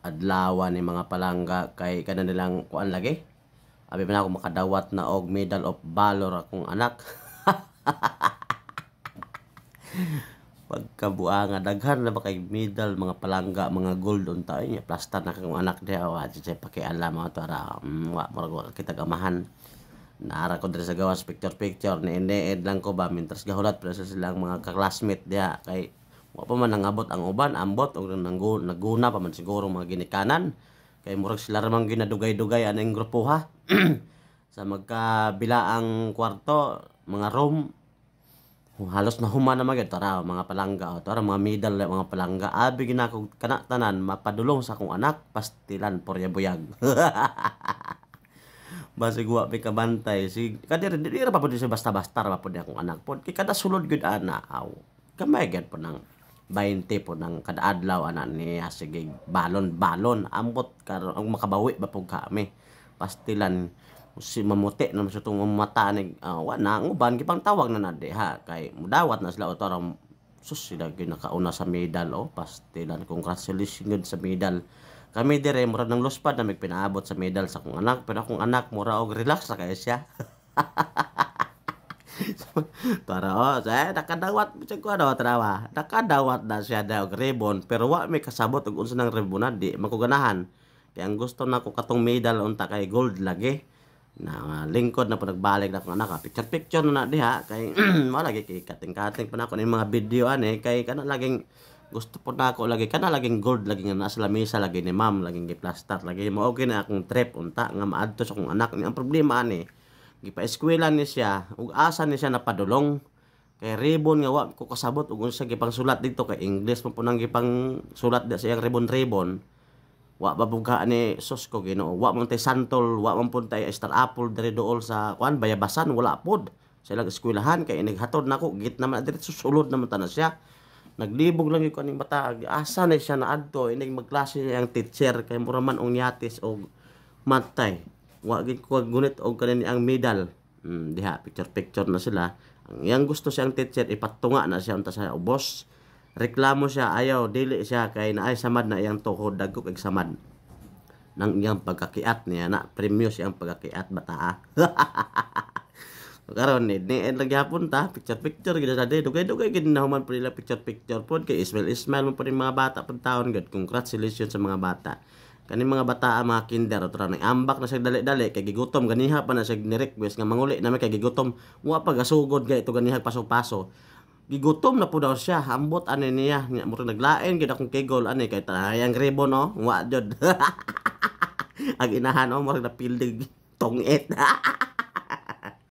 adlawan ni mga palangga kay kanan nilang kuan lagi. Abi man ako makadawat na og Medal of Valor akong anak. Pagkabuanga daghan na ba kay medal mga palangga mga gold unta nya plastar na kang anak dia wa jay pakialam mo to ra wa murag kita gamahan. Naara ko diri sa gawas picture ni ende lang ko ba mintras gahulat pero sa silang mga ka-classmate dia kay wa pa man nangabot ang uban ambot og naguna pa man siguro mga ginikanan kay murag sila ramang ginadugay-dugay aning grupo ha. Sa magkabilaang kwarto mga room halos na human na magid tara mga palangga tara mga medal mga palangga abi ginako kana tanan mapadulong sa akong anak pastilan porya buyag. Basig wa may kabantay si kadir di ra pa pud siya basta-basta ra pud akong anak pod kay kada sulod gud ana aw kamay gid po nang 20 po nang kada adlaw ana niya sige balon ambot karon ang makabawi ba pug kami pastilan si mamuti na sa tong mata ni wa na ang uban gipang tawag na nade ha kay mudawat na sila otorang sus sila ginakauna sa medal pastilan congratulations sa medal. Kami dire mura ng lospad na pinaabot sa medal sa akong anak pero akong anak mura og relax ra kay siya. Para sa nakadawat bisan ko trawa. Nakadawat na siya og ribbon pero wa may kasabot og unsa nang ribbon di makuganahan. Kaya ang gusto nako katong medal unta kay gold lagi. Na lingkod na po nagbalik na akong anak picture na diha kay malagi kay kating-kating pa nako ni mga video ani kay kana laging gusto po na ako lagi kana laging gold lagi nga nasa lamesa lagi ni ma'am laging giplastar lagi mo okay na akong trip unta nga maadto sa akong anak ni ang problema ani gipa-eskwela ni siya ug asa ni siya napadulong kay ribbon nga wa ko kasabot ug unsa gipang sulat dito kay English mo nang gipang sulat da sa ribbon wa babuga ni sus ko Ginoo wa man tay santol wa man pud tay star apple diri dool sa kuan bayabasan wala pod sa ilang eskwelahan kay naghatod nako git naman diri susulod naman ta na siya. Naglibog lang yung kaning bata asa na siya naadto inig magklase ang teacher kay mura man og nyatis og matay wa gid ko gunit og kanini ang medal diha picture na sila ang iyang gusto siyang teacher ipatunga na siya unta sa ubos reklamo siya ayaw dili siya kay naay samad na iyang tuhod dagko kay samad nang iyang pagkakiat niya na premyo siyang pagkakiat bata. Karon ni lagi hapon ta picture gid sa dugay-dugay gid na human pud picture pod kay Ismail mo pud mga bata pud taon gid congratulations sa mga bata kani mga bata mga kinder ora nang ambak na siya dali-dali kay gigutom ganiha pa na siya ni-request nga manguli na may kay gigutom wa pa gasugod kay ito ganiha paso-paso gigutom na pud daw siya ambot ani niya mura naglain gid akong kegol ani kay tayang ribbon wa jud ang inahan mura na pildig tongit.